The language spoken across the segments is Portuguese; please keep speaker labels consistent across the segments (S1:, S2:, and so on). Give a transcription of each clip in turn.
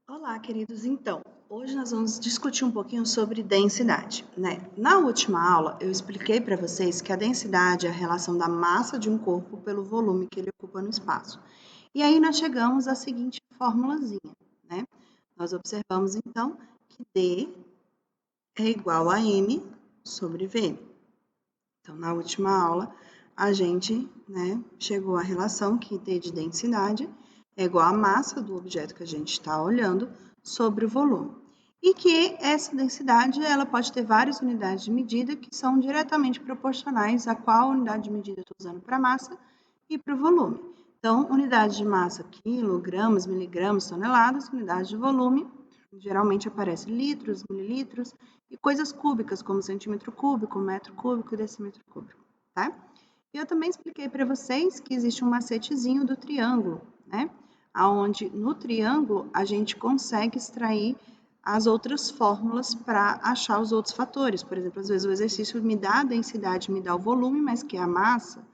S1: Olá, queridos. Então, hoje nós vamos discutir um pouquinho sobre densidade, né? Na última aula, eu expliquei para vocês que a densidade é a relação da massa de um corpo pelo volume que ele ocupa no espaço. E aí nós chegamos à seguinte formulazinha, né? Nós observamos, então, que D é igual a M sobre V. Então, na última aula, a gente, chegou à relação que D de densidade é igual à massa do objeto que a gente está olhando sobre o volume. E que essa densidade ela pode ter várias unidades de medida que são diretamente proporcionais a qual unidade de medida eu estou usando para a massa e para o volume. Então, unidade de massa, quilogramas, miligramas, toneladas, unidade de volume, geralmente aparece litros, mililitros, e coisas cúbicas, como centímetro cúbico, metro cúbico e decímetro cúbico, tá? E eu também expliquei para vocês que existe um macetezinho do triângulo, né? Onde no triângulo a gente consegue extrair as outras fórmulas para achar os outros fatores. Por exemplo, às vezes o exercício me dá a densidade, me dá o volume, mas que é a massa,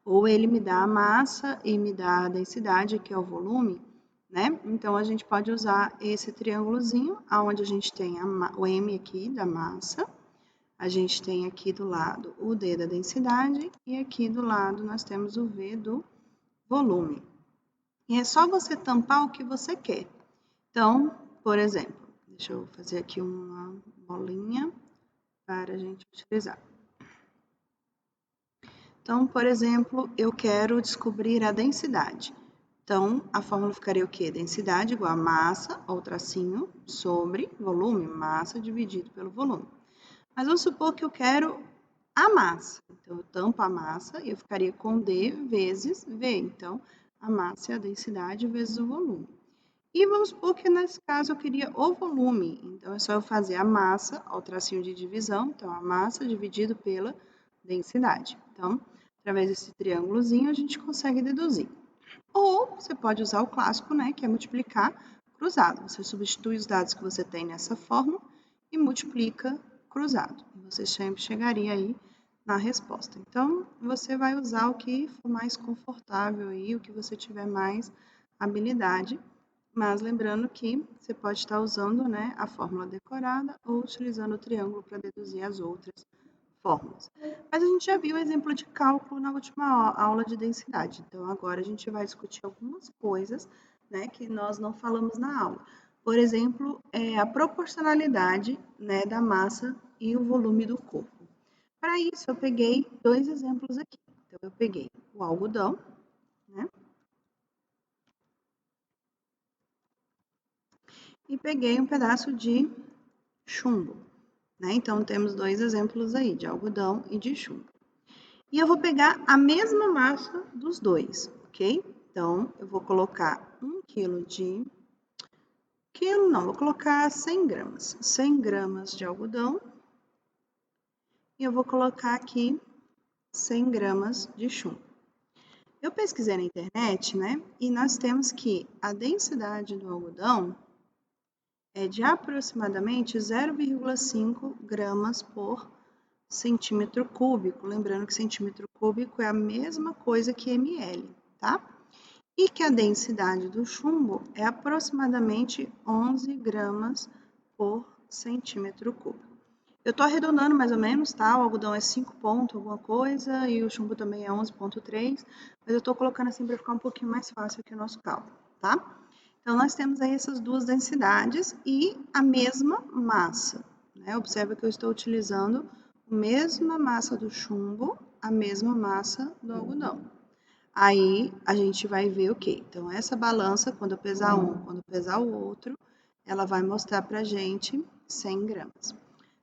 S1: ou ele me dá a massa e me dá a densidade, que é o volume, né? Então, a gente pode usar esse triângulozinho, onde a gente tem o M aqui da massa, a gente tem aqui do lado o D da densidade e aqui do lado nós temos o V do volume. E é só você tampar o que você quer. Então, por exemplo, deixa eu fazer aqui uma bolinha para a gente utilizar. Então, por exemplo, eu quero descobrir a densidade. Então, a fórmula ficaria o quê? Densidade igual a massa, ou tracinho, sobre volume, massa dividido pelo volume. Mas vamos supor que eu quero a massa. Então, eu tampo a massa e eu ficaria com D vezes V. Então, a massa é a densidade vezes o volume. E vamos supor que nesse caso eu queria o volume. Então, é só eu fazer a massa, ao tracinho de divisão. Então, a massa dividido pela densidade. Então, através desse triângulozinho, a gente consegue deduzir. Ou você pode usar o clássico, né, que é multiplicar cruzado. Você substitui os dados que você tem nessa fórmula e multiplica cruzado. E você sempre chegaria aí na resposta. Então, você vai usar o que for mais confortável aí, o que você tiver mais habilidade. Mas lembrando que você pode estar usando, né, a fórmula decorada ou utilizando o triângulo para deduzir as outras fórmulas. Mas a gente já viu o exemplo de cálculo na última aula de densidade. Então, agora a gente vai discutir algumas coisas, né, que nós não falamos na aula. Por exemplo, a proporcionalidade, né, da massa e o volume do corpo. Para isso, eu peguei dois exemplos aqui. Então, eu peguei o algodão, né, e peguei um pedaço de chumbo, né? Então, temos dois exemplos aí, de algodão e de chumbo. E eu vou pegar a mesma massa dos dois, ok? Então, eu vou colocar 1 quilo de... Quilo não, vou colocar 100 gramas. 100 gramas de algodão. E eu vou colocar aqui 100 gramas de chumbo. Eu pesquisei na internet, né? E nós temos que a densidade do algodão é de aproximadamente 0,5 gramas por centímetro cúbico. Lembrando que centímetro cúbico é a mesma coisa que ml, tá? E que a densidade do chumbo é aproximadamente 11 gramas por centímetro cúbico. Eu estou arredondando mais ou menos, tá? O algodão é 5 ponto alguma coisa e o chumbo também é 11,3, mas eu estou colocando assim para ficar um pouquinho mais fácil aqui o nosso cálculo, tá? Então, nós temos aí essas duas densidades e a mesma massa, né? Observa que eu estou utilizando a mesma massa do chumbo, a mesma massa do algodão. Aí, a gente vai ver o quê? Então, essa balança, quando eu pesar um, quando eu pesar o outro, ela vai mostrar pra gente 100 gramas.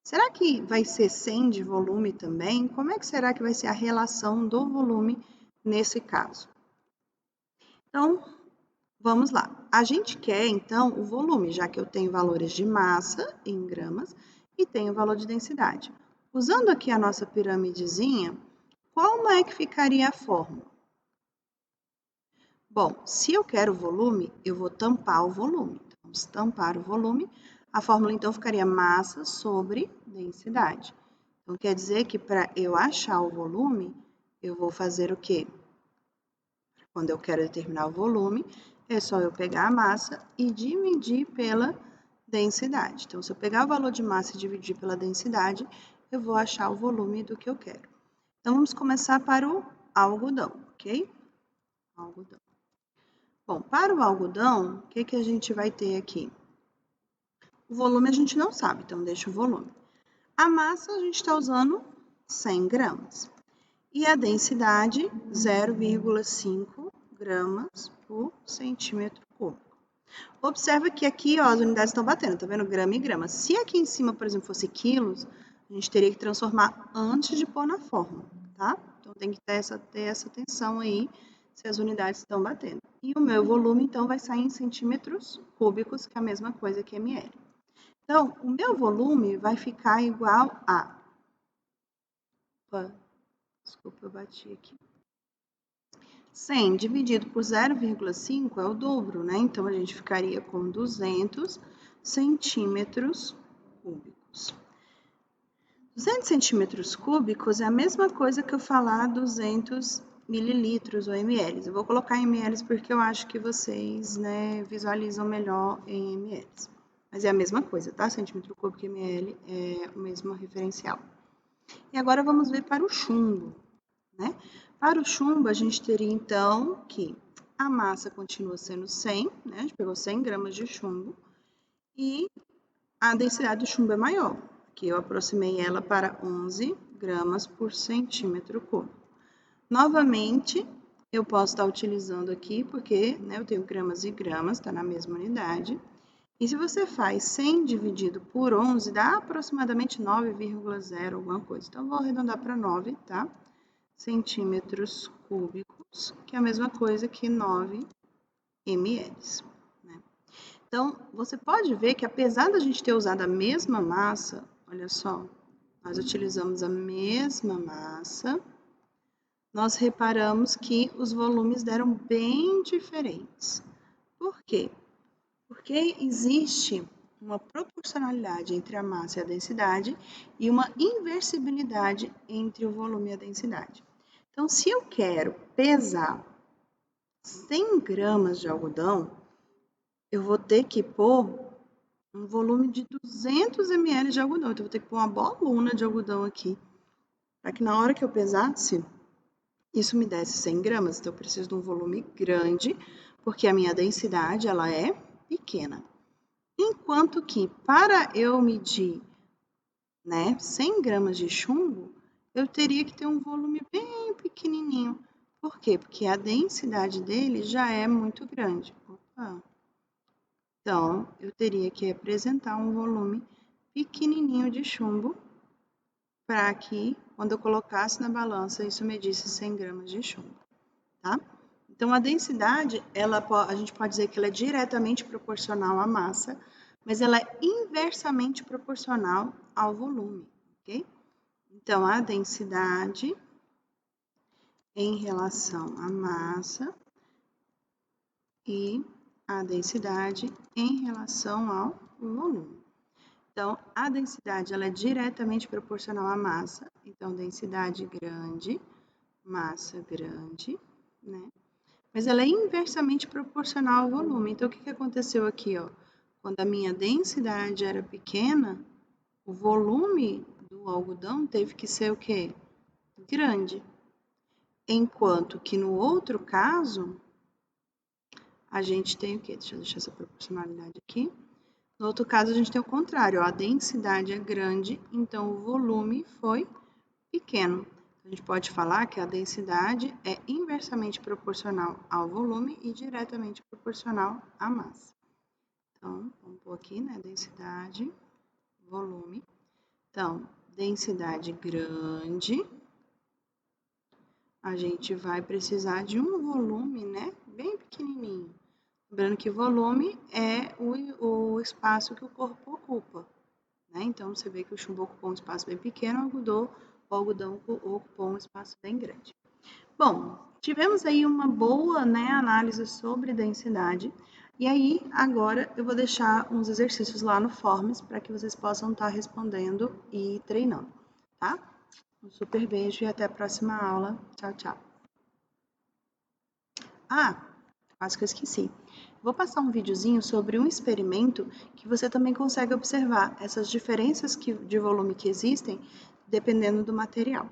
S1: Será que vai ser 100 de volume também? Como é que será que vai ser a relação do volume nesse caso? Então, vamos lá. A gente quer, então, o volume, já que eu tenho valores de massa em gramas e tenho o valor de densidade. Usando aqui a nossa piramidezinha, como é que ficaria a fórmula? Bom, se eu quero volume, eu vou tampar o volume. Então, vamos tampar o volume. A fórmula, então, ficaria massa sobre densidade. Então, quer dizer que para eu achar o volume, eu vou fazer o quê? Quando eu quero determinar o volume, é só eu pegar a massa e dividir pela densidade. Então, se eu pegar o valor de massa e dividir pela densidade, eu vou achar o volume do que eu quero. Então, vamos começar para o algodão, ok? Algodão. Bom, para o algodão, o que a gente vai ter aqui? O volume a gente não sabe, então deixa o volume. A massa a gente está usando 100 gramas. E a densidade, 0,5 gramas por centímetro cúbico. Observa que aqui, ó, as unidades estão batendo, tá vendo? Grama e grama. Se aqui em cima, por exemplo, fosse quilos, a gente teria que transformar antes de pôr na fórmula, tá? Então, tem que ter essa atenção aí, se as unidades estão batendo. E o meu volume, então, vai sair em centímetros cúbicos, que é a mesma coisa que ml. Então, o meu volume vai ficar igual a... Opa, desculpa, eu bati aqui. 100 dividido por 0,5 é o dobro, né? Então, a gente ficaria com 200 centímetros cúbicos. 200 centímetros cúbicos é a mesma coisa que eu falar 200 mililitros ou ml. Eu vou colocar em ml porque eu acho que vocês, né, visualizam melhor em ml. Mas é a mesma coisa, tá? Centímetro cúbico e ml é o mesmo referencial. E agora vamos ver para o chumbo, né? Para o chumbo, a gente teria, então, que a massa continua sendo 100, né? A gente pegou 100 gramas de chumbo e a densidade do chumbo é maior, que eu aproximei ela para 11 gramas por centímetro cúbico. Novamente, eu posso estar utilizando aqui, porque, né, eu tenho gramas e gramas, está na mesma unidade. E se você faz 100 dividido por 11, dá aproximadamente 9,0 alguma coisa. Então, vou arredondar para 9, tá? Centímetros cúbicos, que é a mesma coisa que 9 ml. Né? Então, você pode ver que apesar da gente ter usado a mesma massa, olha só, nós utilizamos a mesma massa, nós reparamos que os volumes deram bem diferentes. Por quê? Porque existe uma proporcionalidade entre a massa e a densidade e uma inversibilidade entre o volume e a densidade. Então, se eu quero pesar 100 gramas de algodão, eu vou ter que pôr um volume de 200 ml de algodão. Então, eu vou ter que pôr uma bolona de algodão aqui, para que na hora que eu pesasse, isso me desse 100 gramas. Então, eu preciso de um volume grande, porque a minha densidade, ela é pequena. Enquanto que, para eu medir, né, 100 gramas de chumbo, eu teria que ter um volume bem pequenininho. Por quê? Porque a densidade dele já é muito grande. Opa. Então, eu teria que apresentar um volume pequenininho de chumbo para que, quando eu colocasse na balança, isso medisse 100 gramas de chumbo, tá? Então, a densidade, a gente pode dizer que ela é diretamente proporcional à massa, mas ela é inversamente proporcional ao volume, ok? Então, a densidade em relação à massa e a densidade em relação ao volume. Então, a densidade ela é diretamente proporcional à massa. Então, densidade grande, massa grande, né? Mas ela é inversamente proporcional ao volume. Então, o que aconteceu aqui, ó? Quando a minha densidade era pequena, o volume do algodão teve que ser o quê? Grande. Enquanto que no outro caso, a gente tem o quê? Deixa eu deixar essa proporcionalidade aqui. No outro caso, a gente tem o contrário, ó, a densidade é grande, então o volume foi pequeno. A gente pode falar que a densidade é inversamente proporcional ao volume e diretamente proporcional à massa. Então, vamos pôr aqui, né, densidade, volume. Então, densidade grande, a gente vai precisar de um volume, né, bem pequenininho. Lembrando que volume é o espaço que o corpo ocupa, né? Então, você vê que o chumbo ocupou um espaço bem pequeno, o algodão ocupou um espaço bem grande. Bom, tivemos aí uma boa, né, análise sobre densidade. E aí, agora, eu vou deixar uns exercícios lá no Forms para que vocês possam estar respondendo e treinando, tá? Um super beijo e até a próxima aula. Tchau, tchau. Ah, quase que eu esqueci. vou passar um videozinho sobre um experimento que você também consegue observar essas diferenças de volume que existem dependendo do material.